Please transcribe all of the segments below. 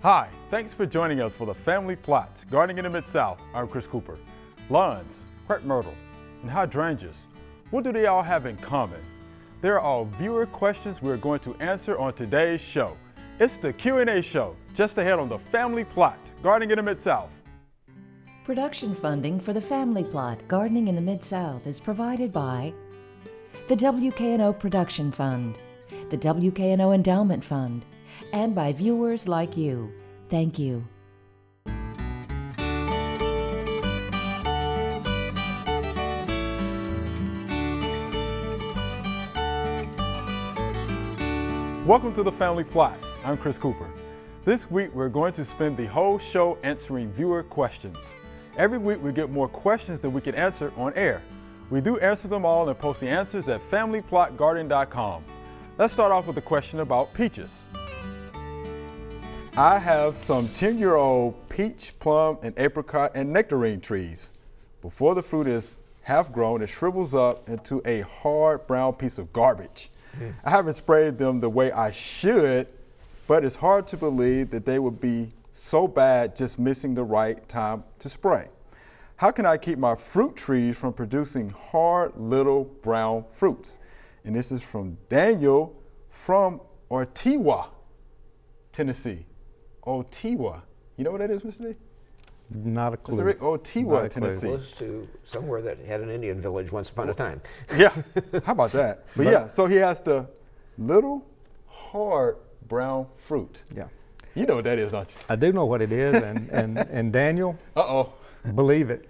Hi, thanks for joining us for the Family Plot, Gardening in the Mid-South. I'm Chris Cooper. Lawns, crepe myrtle, and hydrangeas, what do they all have in common? They're all viewer questions we're going to answer on today's show. It's the Q&A show, just ahead on the Family Plot, Gardening in the Mid-South. Production funding for the Family Plot, Gardening in the Mid-South is provided by the WKNO Production Fund, the WKNO Endowment Fund, and by viewers like you. Thank you. Welcome to the Family Plot. I'm Chris Cooper. This week we're going to spend the whole show answering viewer questions. Every week we get more questions than we can answer on air. We do answer them all and post the answers at familyplotgarden.com. Let's start off with a question about peaches. I have some 10-year-old peach, plum, and apricot and nectarine trees. Before the fruit is half grown, it shrivels up into a hard brown piece of garbage. I haven't sprayed them the way I should, but it's hard to believe that they would be so bad just missing the right time to spray. How can I keep my fruit trees from producing hard little brown fruits? And this is from Daniel from Ortewa, Tennessee. Ortewa. You know what that is, Mr. D? Not a clue. Mr. Rick, Ortewa, Tennessee. Close to somewhere that had an Indian village once upon a time. Yeah, how about that? But yeah, so he has the little hard brown fruit. Yeah. You know what that is, don't you? I do know what it is, and Daniel, believe it.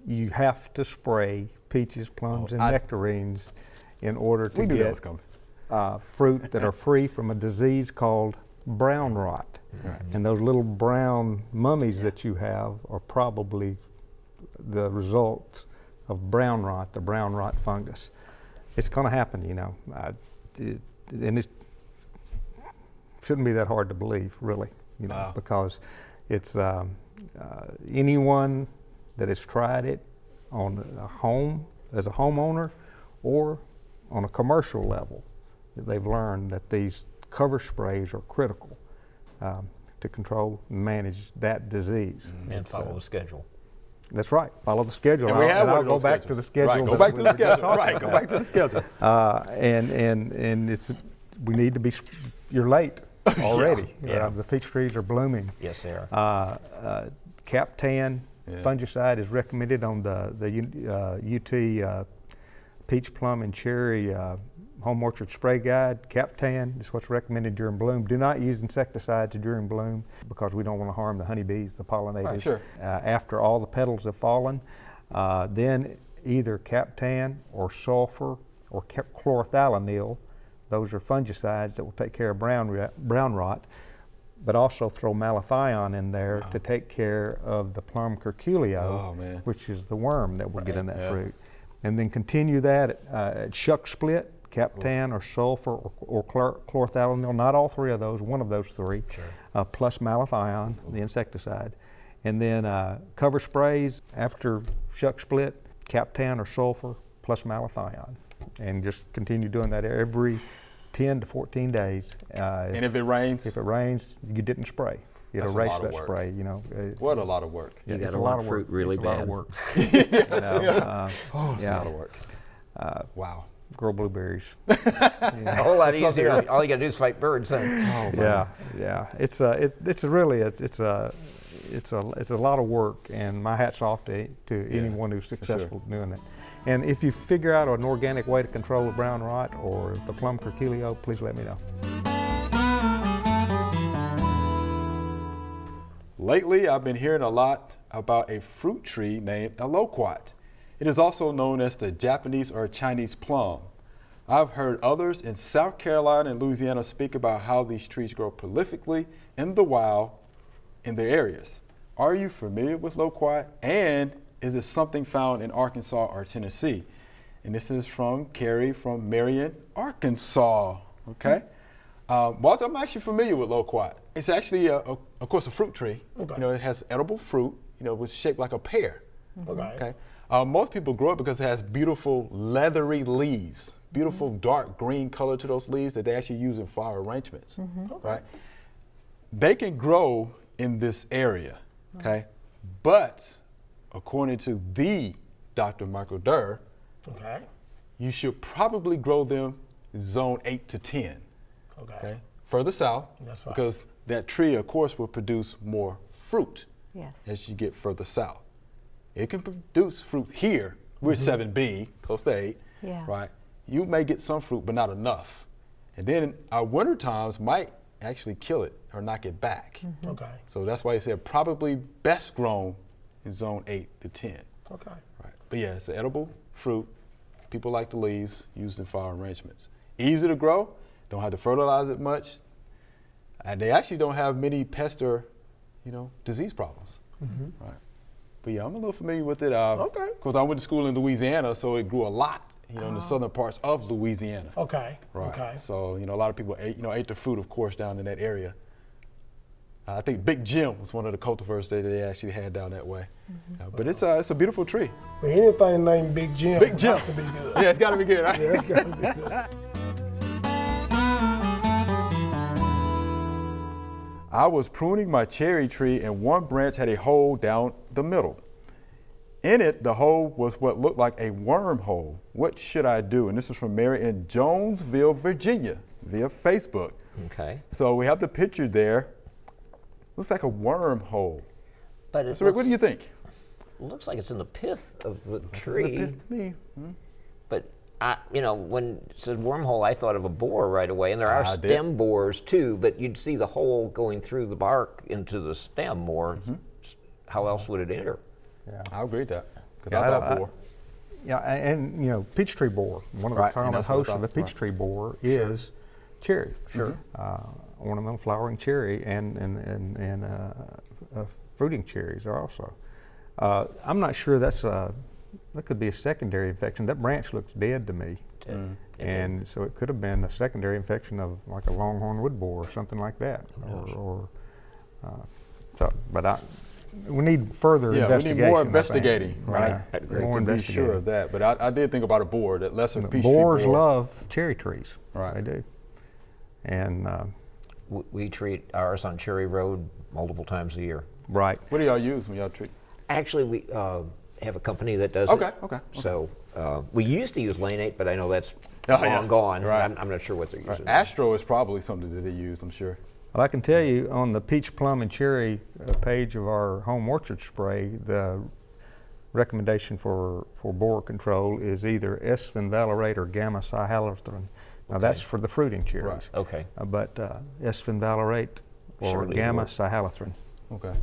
You have to spray peaches, plums, and nectarines in order to get fruit that are free from a disease called brown rot. Right. And those little brown mummies that you have are probably the result of brown rot, the brown rot fungus. It's going to happen, you know, and it shouldn't be that hard to believe, really, you know, because it's anyone that has tried it on a home as a homeowner or on a commercial level, they've learned that these cover sprays are critical to control and manage that disease. And follow the schedule. That's right. Follow the schedule. And I'll go back to the schedule. Right, go back to the schedule. Right, go back to the schedule. And it's we need to be. You're late already. Yeah. The peach trees are blooming. Yes, they are. Captan fungicide is recommended on the UT peach, plum, and cherry home orchard spray guide. Captan is what's recommended during bloom. Do not use insecticides during bloom because we don't want to harm the honeybees, the pollinators. Right, sure. After all the petals have fallen, then either Captan or sulfur or chlorothalonil. Those are fungicides that will take care of brown rot, but also throw malathion in there to take care of the plum curculio, which is the worm that will get in that fruit. And then continue that at shuck split, Captan or sulfur or chlorothalonil, not all three of those, one of those three, plus malathion, the insecticide. And then cover sprays after shuck split, Captan or sulfur plus malathion. And just continue doing that every 10 to 14 days. And if it rains? If it rains, you didn't spray. You'd erase that spray, you know. What a lot of work. You got to want fruit really bad. It's a lot of work. It's a lot of work. Wow. Grow blueberries. A whole lot easier. All you got to do is fight birds. Yeah. It's a lot of work, and my hat's off to anyone who's successful doing it. And if you figure out an organic way to control the brown rot or the plum curculio, please let me know. Lately, I've been hearing a lot about a fruit tree named a loquat. It is also known as the Japanese or Chinese plum. I've heard others in South Carolina and Louisiana speak about how these trees grow prolifically in the wild in their areas. Are you familiar with loquat, and is it something found in Arkansas or Tennessee? And this is from Carrie from Marion, Arkansas. Okay. Walter, I'm actually familiar with loquat. It's actually, of course, a fruit tree. Okay. You know, it has edible fruit, you know, it's shaped like a pear. Okay. Most people grow it because it has beautiful leathery leaves. beautiful dark green color to those leaves that they actually use in flower arrangements, right? They can grow in this area, okay? But according to the Dr. Michael Durr, Okay. you should probably grow them zone 8 to 10, okay? Further south, That's right. because that tree, of course, will produce more fruit Yes. as you get further south. It can produce fruit here. We're 7B, close to 8, Yeah. right? You may get some fruit, but not enough. And then our winter times might actually kill it or knock it back. Okay. So that's why I said probably best grown in zone 8 to 10. Okay. Right. But yeah, it's an edible fruit. People like the leaves used in flower arrangements. Easy to grow, don't have to fertilize it much, and they actually don't have many pest or, disease problems. Right. But yeah, I'm a little familiar with it. Okay. Because I went to school in Louisiana, so it grew a lot, in the southern parts of Louisiana. Okay. Right. Okay. So, a lot of people ate the fruit, of course, down in that area. I think Big Jim was one of the cultivars that they actually had down that way. But it's a beautiful tree. But anything named Big Jim, Big Jim. has to be good. Yeah, it's got to be good, right? Yeah, it's got to be good. I was pruning my cherry tree and one branch had a hole down the middle. In it, the hole was what looked like a wormhole. What should I do? And this is from Mary in Jonesville, Virginia, via Facebook. Okay. So we have the picture there. Looks like a wormhole. But it So Rick, what do you think? looks like it's in the pith of the It's a tree. bit to me. But when it said wormhole, I thought of a borer right away, and there are I did. stem borers too. But you'd see the hole going through the bark into the stem more. How else would it enter? I agree with that. Because Yeah, I thought I- boar. Yeah, and peach tree borer. One of the Right, and common that's what I hosts of thought, a peach right. tree borer is cherry. Sure. Ornamental flowering cherry and fruiting cherries are also. I'm not sure that could be a secondary infection. That branch looks dead to me. And so it could have been a secondary infection of like a longhorn wood borer or something like that. We need further Yeah, we investigation. need more I think. investigating, right? Yeah, To more be sure of investigating. that. But I did think about a boar, that lesser peach tree Borers boar. love cherry trees. Right. They do. And We treat ours on Cherry Road multiple times a year. right. What do y'all use when y'all treat? Actually, we have a company that does Okay, it. okay. So we used to use Lanate, but I know that's Oh, yeah. long gone. Right. I'm not sure what they're using. Astro is probably something that they use, I'm sure. Well, I can tell you on the peach, plum, and cherry page of our home orchard spray, the recommendation for borer control is either S-fenvalerate or gamma-cyhalothrin. Now that's for the fruiting cherries. Right. Okay. But S-fenvalerate or Surely it gamma-cyhalothrin, Okay.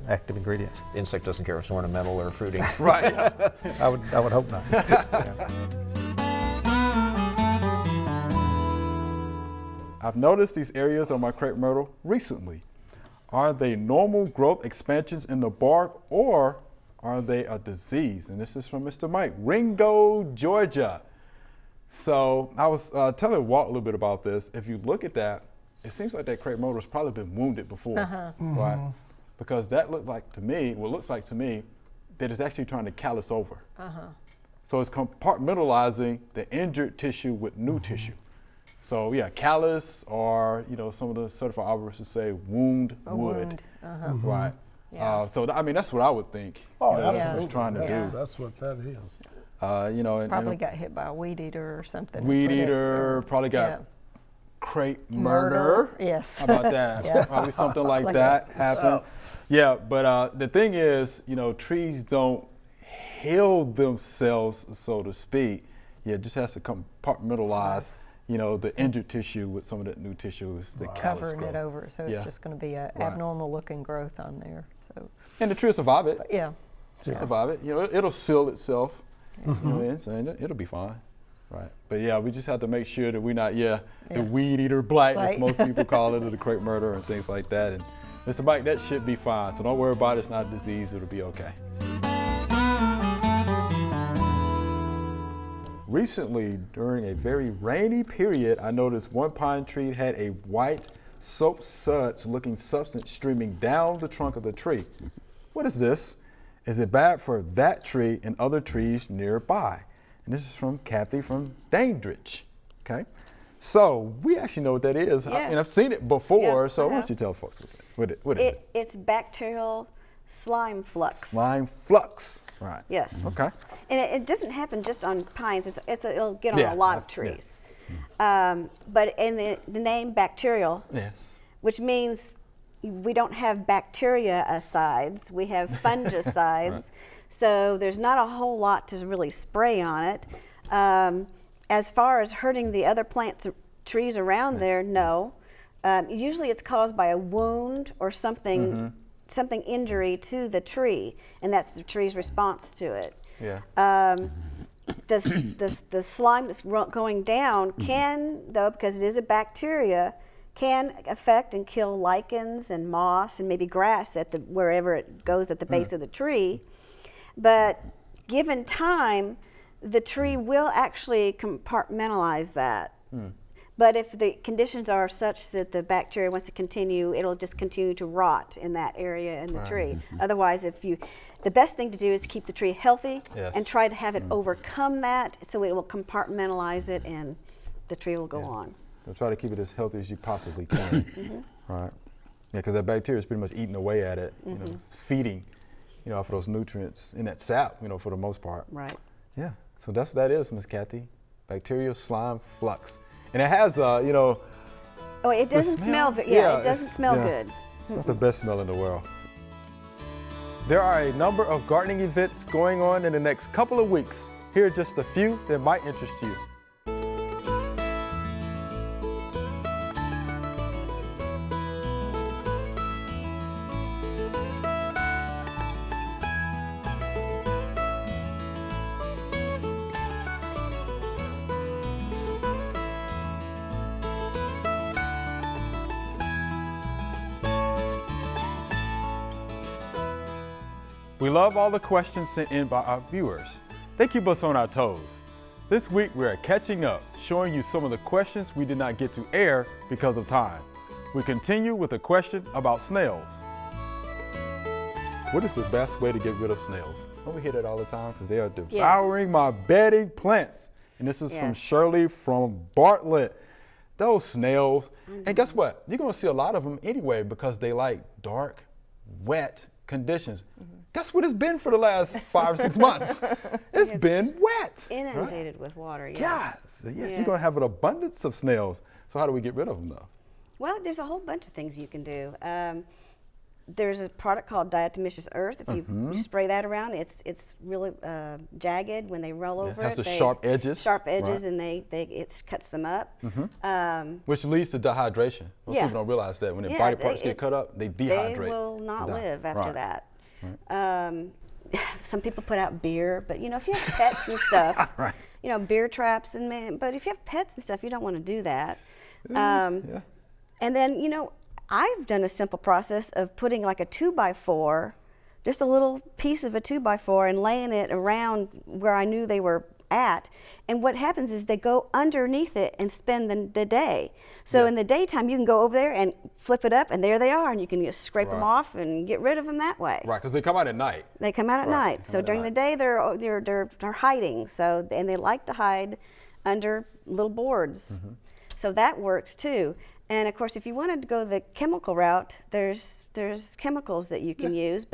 active ingredients. Insect doesn't care if it's ornamental or fruiting. Right. I would hope not. Yeah. I've noticed these areas on my crepe myrtle recently. Are they normal growth expansions in the bark or are they a disease? And this is from Mr. Mike, Ringo, Georgia. So I was telling Walt a little bit about this. If you look at that, it seems like that crepe myrtle has probably been wounded before, right? Because that looks like to me that it's actually trying to callus over. So it's compartmentalizing the injured tissue with new tissue. So yeah, callus, or some of the certified arborists would say wound wood, right? Yeah. So that's what I would think. Oh, that's what absolutely. it's trying to Yeah. do. That's what that is. And Probably got hit by a weed eater or something. is weed what it- eater, probably got yeah. crepe Murder. murder. Yes. How about that? Yeah. Probably something like Like that happened. Yeah, but the thing is, trees don't heal themselves, so to speak. Yeah, it just has to compartmentalize, the injured tissue with some of that new tissue, is the callus Covering growth. it over, so Yeah. it's just going to be an Right. abnormal looking growth on there. So, And the tree will survive it. yeah. Survive it. It'll seal itself. And it'll be fine. Right. But yeah, we just have to make sure that we're not, the weed eater blight, as Right. most people call it, or the crepe murder and things like that. And Mr. Mike, that should be fine. So don't worry about it. It's not a disease. It'll be okay. Recently, during a very rainy period, I noticed one pine tree had a white soap suds looking substance streaming down the trunk of the tree. What is this? Is it bad for that tree and other trees nearby? And this is from Kathy from Dandridge. Okay. So we actually know what that is. Yeah. And I've seen it before. Yeah, So I why don't have. you tell folks what is it? It's bacterial slime flux. Slime flux. Right. Yes. Okay. And it doesn't happen just on pines. It'll get on Yeah, a lot of yeah. trees. But in the name bacterial, Yes. which means we don't have bacteriicides, we have fungicides. So there's not a whole lot to really spray on it. As far as hurting the other plants, trees around there, no. Usually it's caused by a wound or something injury to the tree, and that's the tree's response to it. Yeah. The slime that's going down can, though, because it is a bacteria, can affect and kill lichens and moss and maybe grass at wherever it goes at the base of the tree. But given time, the tree will actually compartmentalize that. But if the conditions are such that the bacteria wants to continue, it'll just continue to rot in that area in the tree. Otherwise, the best thing to do is to keep the tree healthy and try to have it overcome that, so it will compartmentalize it and the tree will go on. So try to keep it as healthy as you possibly can. Right. Yeah, because that bacteria is pretty much eating away at it. You know, it's feeding, off of those nutrients in that sap, for the most part. Right. Yeah. So that's what that is, Miss Kathy. Bacterial slime flux. And it has, Oh, it doesn't smell good. Yeah, it doesn't smell good. It's not the best smell in the world. There are a number of gardening events going on in the next couple of weeks. Here are just a few that might interest you. We love all the questions sent in by our viewers. They keep us on our toes. This week we are catching up, showing you some of the questions we did not get to air because of time. We continue with a question about snails. What is the best way to get rid of snails? Don't we hear that all the time? Because they are devouring my bedding plants. And this is from Yes. Shirley from Bartlett. Those snails, and guess what? You're gonna see a lot of them anyway because they like dark, wet conditions. Guess what it's been for the last 5 or 6 months? It's been wet. Inundated with water, yes. Yes, yes, Yes. you're gonna have an abundance of snails. So how do we get rid of them though? Well, there's a whole bunch of things you can do. There's a product called diatomaceous earth. If you spray that around, it's really jagged when they roll over has it. the sharp edges. Sharp edges, Right. and it cuts them up. Which leads to dehydration. Most Yeah. people don't realize that when their Yeah, body parts they- get cut up, they They dehydrate. will not They die. live after Right. that. Some people put out beer, but if you have pets and stuff, Right. Beer traps but if you have pets and stuff, you don't want to do that. Yeah. And then, I've done a simple process of putting like a 2x4, just a little piece of a 2x4, and laying it around where I knew they were at. And what happens is they go underneath it and spend the day. So Yeah. in the daytime, you can go over there and flip it up, and there they are, and you can just scrape them Right. off and get rid of them that way. Right, because they come out at night. They come out at Right, night. they come So out at during the night. day, they're hiding. So and they like to hide under little boards. So that works too. And of course, if you wanted to go the chemical route, there's chemicals that you can use.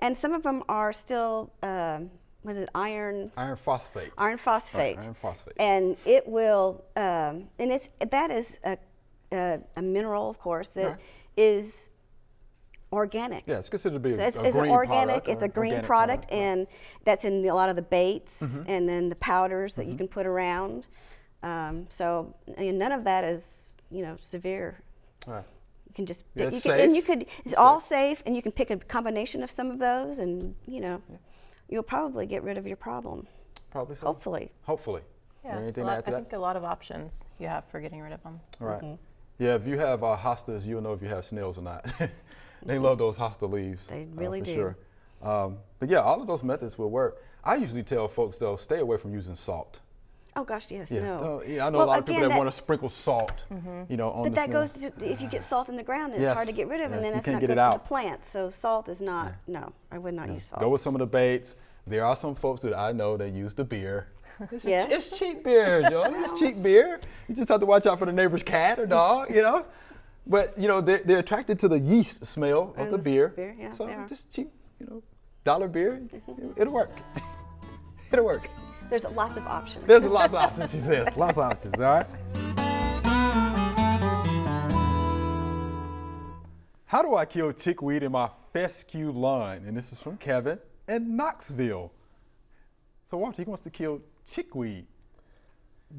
And some of them are still iron Iron phosphate. iron phosphate. Right, iron phosphate. And it will that is a mineral, of course, that is organic. Yeah, it's considered to be So a it's green an organic, product, it's a or green organic product, right. and that's in a lot of the baits and then the powders that you can put around. So none of that is severe. Right. You can just Yeah, pick, it's it's safe. all safe, and you can pick a combination of some of those, and you'll probably get rid of your problem. Probably so. Hopefully. Hopefully. Yeah, Anything a to lot, add to I that? think a lot of options you have for getting rid of them. All right. Yeah, if you have hostas, you'll know if you have snails or not. They love those hosta leaves. They really for do. Sure. But yeah, all of those methods will work. I usually tell folks though, stay away from using salt. Oh gosh, yes, Yeah, no. I know Well, a lot of people again, that want to sprinkle salt, on But the that snail. goes to, if you get salt in the ground, it's Yes, hard to get rid of, yes, and then you it's can't not get good it for out. the plant. So salt is not, no, I would not use salt. Go with some of the baits. There are some folks that I know that use the beer. Yes. It's cheap beer, Joe. It's cheap beer. You just have to watch out for the neighbor's cat or dog, you know. But you know they're attracted to the yeast smell of And the the beer. beer, yeah, so they are. just cheap, you know, dollar beer. It'll work. It'll work. There's lots of options. There's lots of options, she says. Lots of options, all right? How do I kill chickweed in my fescue lawn? And this is from Kevin in Knoxville. So Walter, he wants to kill chickweed.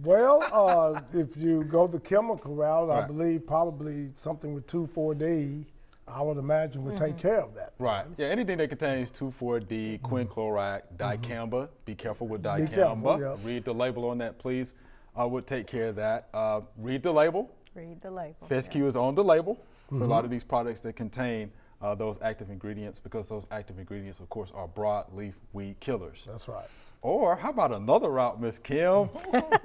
Well, if you go the chemical route, I Right. believe probably something with 2,4-D, I would imagine would take care of that. Right. Yeah, anything that contains 2,4-D, quinclorac, dicamba. Be careful with Be dicamba. careful, yeah. Read the label on that, please. Would take care of that. Read the label. Read the label. Fescue is on the label for a lot of these products that contain those active ingredients, because those active ingredients, of course, are broadleaf weed killers. That's right. Or how about another route, Miss Kim?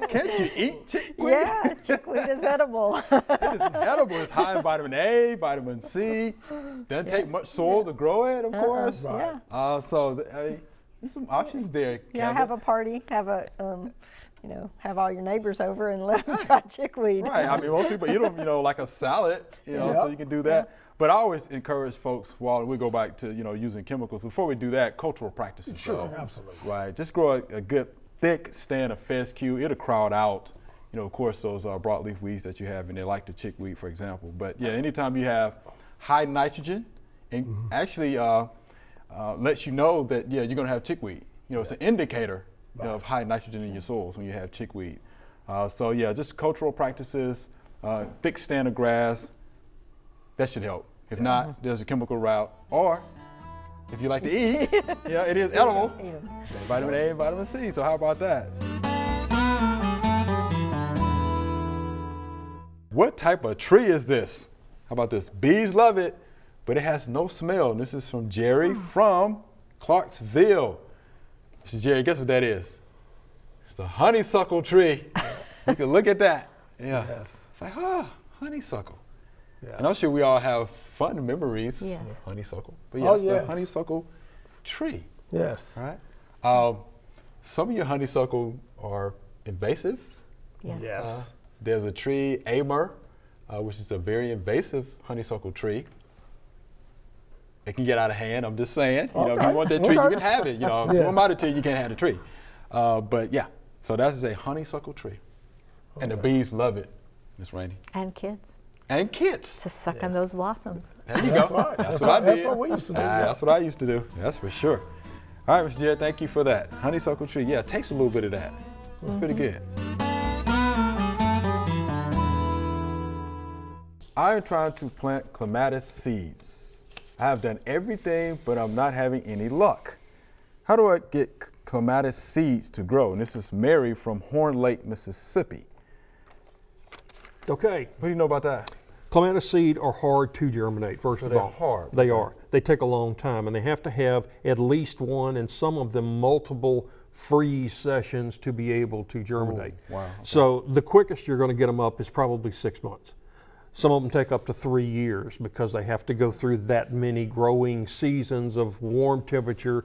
Can't you eat chickweed? Yeah, chickweed is edible. It's edible. It's high in vitamin A, vitamin C. Doesn't take much soil to grow it, of course. Right. There's some options there. Yeah, Kendall. have a party, have a, have all your neighbors over and let them try chickweed. Right. I mean, most people eat them, like a salad, so Yeah. you can do that. But I always encourage folks, while we go back to, using chemicals, before we do that, cultural practices. Sure, though. absolutely. Right. Just grow a good, thick stand of fescue. It'll crowd out, of course, those broadleaf weeds that you have in there, like the chickweed, for example. But yeah, anytime you have high nitrogen, and actually lets you know that, you're going to have chickweed. It's an indicator of high nitrogen in your soils when you have chickweed. Just cultural practices, thick stand of grass, that should help. If not, there's a chemical route. Or if you like to eat, it is edible. Vitamin A and vitamin C, so how about that? What type of tree is this? How about this? Bees love it, but it has no smell. And this is from Jerry from Clarksville. Mr. Jerry, guess what that is? It's the honeysuckle tree. You can look at that. Yeah. Yes. It's like, honeysuckle. Yeah. And I'm sure we all have fun memories Yes. of honeysuckle. But Oh, it's the yes. honeysuckle tree. Yes. All right. Some of your honeysuckle are invasive. Yes. Yes. There's a tree, Amur, which is a very invasive honeysuckle tree. It can get out of hand. I'm just saying. If you Okay. want that tree, you Okay. can have it. If Yeah. you want out tree, you can't have the tree. But yeah, so that is a honeysuckle tree, and the bees love it, Miss Rainey, And kids and kids. to suck on those blossoms. There you That's go. right. That's That's what I right. That's did. what we used to do, yeah. That's what I used to do. That's for sure. All right, Mr. Jared, thank you for that. Honeysuckle tree. Yeah, it takes a little bit of that. It's pretty good. I am trying to plant clematis seeds. I have done everything, but I'm not having any luck. How do I get clematis seeds to grow? And this is Mary from Horn Lake, Mississippi. Okay, What do you know about that? clematis seed are hard to germinate, first So of they're all. hard, They okay. are. They take a long time, and they have to have at least one, and some of them multiple freeze sessions to be able to germinate. wow, okay. So the quickest you're going to get them up is probably 6 months. Some of them take up to 3 years because they have to go through that many growing seasons of warm temperature,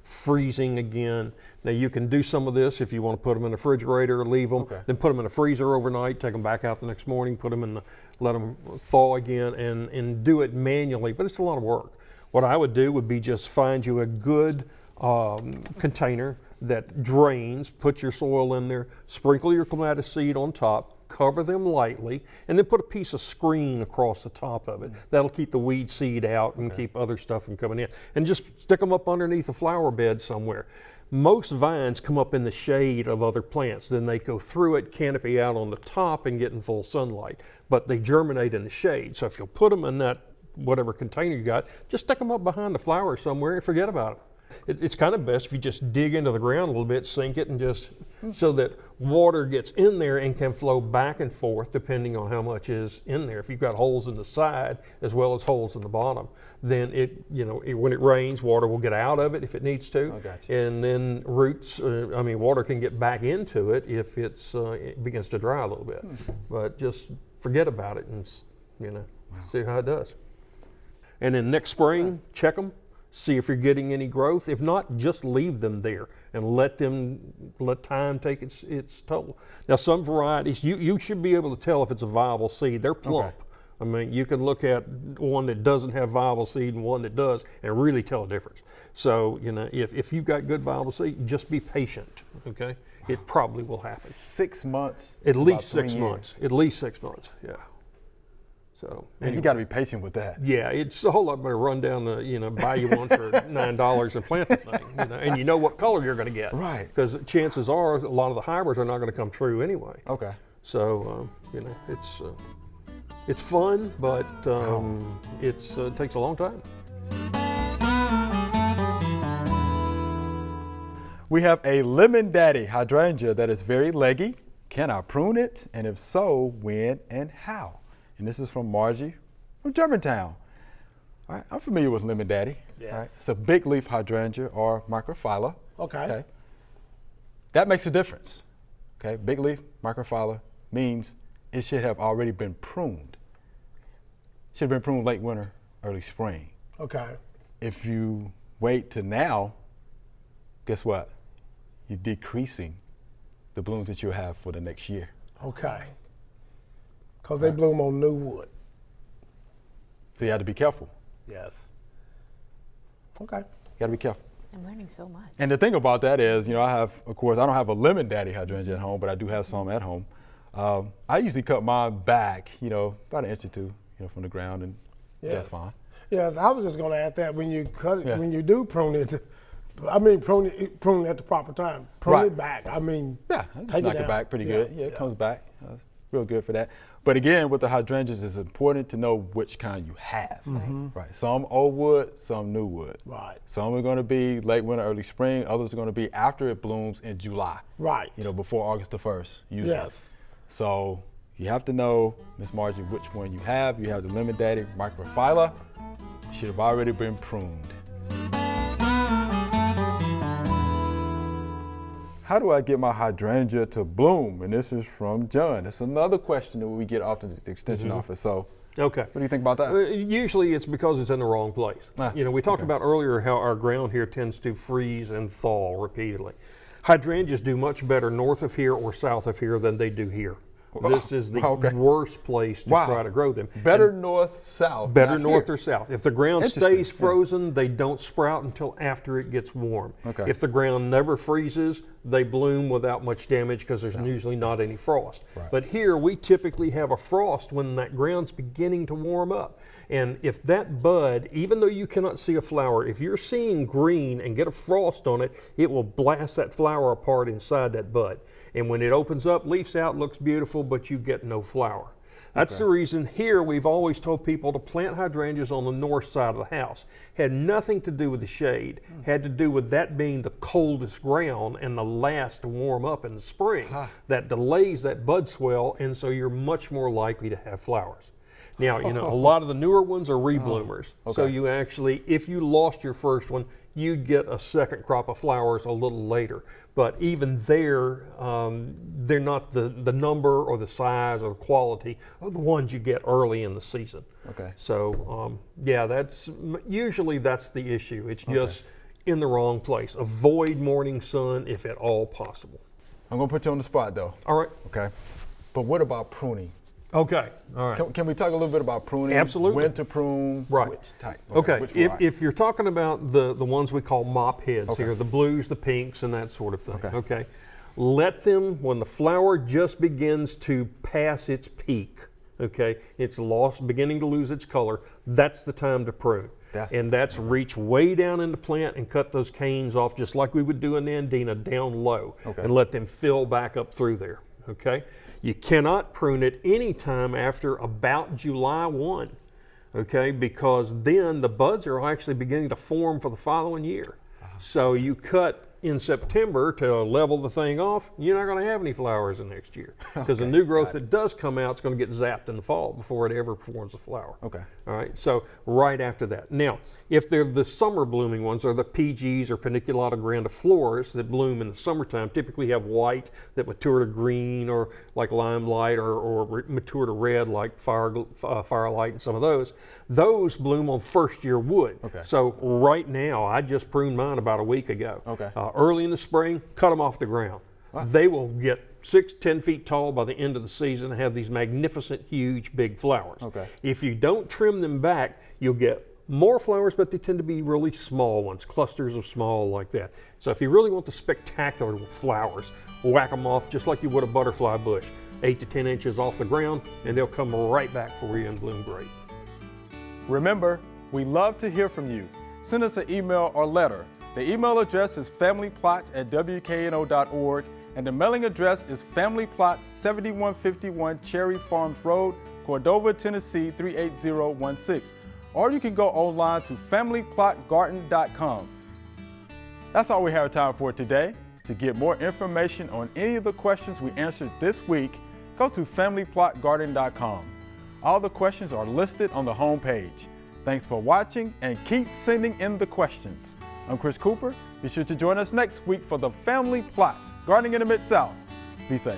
freezing again. Now you can do some of this if you want to put them in the refrigerator, leave them, Okay. then put them in the freezer overnight, take them back out the next morning, put them in the, let them thaw again, and do it manually. But it's a lot of work. What I would do would be just find you a good container that drains, put your soil in there, sprinkle your clematis seed on top, cover them lightly, and then put a piece of screen across the top of it. That'll keep the weed seed out and keep other stuff from coming in. And just stick them up underneath a flower bed somewhere. Most vines come up in the shade of other plants. Then they go through it, canopy out on the top and get in full sunlight. But they germinate in the shade. So if you'll put them in that whatever container you got, just stick them up behind the flower somewhere and forget about it. It's kind of best if you just dig into the ground a little bit, sink it, and just so that water gets in there and can flow back and forth depending on how much is in there. If you've got holes in the side as well as holes in the bottom, then when it rains, water will get out of it if it needs to. I got you. And then water can get back into it if it begins to dry a little bit. But just forget about it and see how it does. And then next spring, check them. see if you're getting any growth. If not, just leave them there and let time take its toll. Now, some varieties, you should be able to tell if it's a viable seed. They're plump. Okay. I mean, you can look at one that doesn't have viable seed and one that does and really tell a difference. So, if you've got good viable seed, just be patient, okay? It probably will happen. 6 months. At about least 3 6 years. months. At least 6 months, yeah. So, And you got to be patient with that. yeah, it's a whole lot better run down to, buy you one for $9 and plant the thing, and you know what color you're going to get. Right. Because chances are a lot of the hybrids are not going to come true anyway. Okay. So, it's fun, but it takes a long time. We have a Lemon Daddy hydrangea that is very leggy. Can I prune it? And if so, when and how? And this is from Margie from Germantown. All right, I'm familiar with Lemon Daddy. Yes. All right, it's a big leaf hydrangea or microphylla. Okay. That makes a difference. Okay, big leaf microphylla means it should have already been pruned. Should have been pruned late winter, early spring. Okay. If you wait to now, guess what? You're decreasing the blooms that you'll have for the next year. Okay. Because they bloom on new wood. So you have to be careful. Yes. Okay. You got to be careful. I'm learning so much. And the thing about that is, I don't have a Lemon Daddy hydrangea at home, but I do have some at home. I usually cut mine back, about an inch or two, from the ground, and Yes. that's fine. Yes, I was just going to add that when you cut it, Yeah. when you do prune it, prune it at the proper time. Prune Right. it back. Yeah, I just take knock it down. back pretty Yeah, good. Yeah, it yeah. comes back real good for that. But again, with the hydrangeas, it's important to know which kind you have. Right. Some old wood, some new wood. Right. Some are going to be late winter, early spring. Others are going to be after it blooms in July. Right. Before August the 1st, usually. Yes. So you have to know, Miss Margie, which one you have. You have the Lemon Daddy microphylla. Should have already been pruned. How do I get my hydrangea to bloom? And this is from John. It's another question that we get often at the Extension office. So Okay. what do you think about that? Usually it's because it's in the wrong place. Ah, We talked okay. about earlier how our ground here tends to freeze and thaw repeatedly. Hydrangeas do much better north of here or south of here than they do here. This is the Okay. worst place to Wow. try to grow them. Better north, south. Better not north here. or south. If the ground Interesting, stays yeah. frozen, they don't sprout until after it gets warm. Okay. If the ground never freezes, they bloom without much damage because there's usually not any frost. Right. But here we typically have a frost when that ground's beginning to warm up. And if that bud, even though you cannot see a flower, if you're seeing green and get a frost on it, it will blast that flower apart inside that bud. And when it opens up, leaves out, looks beautiful, but you get no flower. That's the reason here we've always told people to plant hydrangeas on the north side of the house. Had nothing to do with the shade, had to do with that being the coldest ground and the last to warm up in the spring. That delays that bud swell, and so you're much more likely to have flowers. Now, a lot of the newer ones are rebloomers. So okay. you actually, if you lost your first one, you'd get a second crop of flowers a little later. But even there, they're not the number or the size or the quality of the ones you get early in the season. Okay. So, usually that's the issue. It's just in the wrong place. Avoid morning sun if at all possible. I'm going to put you on the spot, though. All right. Okay. But what about pruning? Okay. All right. Can we talk a little bit about pruning? Absolutely. When to prune? Right. Which type? Okay, Which variety? if you're talking about the ones we call mop heads Okay. here, the blues, the pinks, and that sort of thing, Okay. okay? Let them, when the flower just begins to pass its peak, okay, it's beginning to lose its color, that's the time to prune. That's reach way down in the plant and cut those canes off just like we would do in Andina down low Okay. and let them fill back up through there, okay? You cannot prune it anytime after about July 1, okay, because then the buds are actually beginning to form for the following year. So you cut in September to level the thing off, you're not going to have any flowers the next year because the new growth that does come out is going to get zapped in the fall before it ever forms a flower. Okay. All right, so right after that. Now, if they're the summer blooming ones, or the PGs or Paniculata grandiflora that bloom in the summertime, typically have white that mature to green or like limelight, or mature to red like firelight and some of those. Those bloom on first year wood. Okay. So right now, I just pruned mine about a week ago. Okay. Early in the spring, cut them off the ground. Wow. They will get 6-10 feet tall by the end of the season and have these magnificent, huge, big flowers. Okay. If you don't trim them back, you'll get more flowers, but they tend to be really small ones, clusters of small like that. So if you really want the spectacular flowers, whack them off just like you would a butterfly bush, 8 to 10 inches off the ground, and they'll come right back for you and bloom great. Remember, we love to hear from you. Send us an email or letter. The email address is familyplot@wkno.org, and the mailing address is Family Plot, 7151 Cherry Farms Road, Cordova, Tennessee 38016. Or you can go online to familyplotgarden.com. That's all we have time for today. To get more information on any of the questions we answered this week, go to familyplotgarden.com. All the questions are listed on the home page. Thanks for watching, and keep sending in the questions. I'm Chris Cooper. Be sure to join us next week for the Family Plot, Gardening in the Mid-South. Be safe.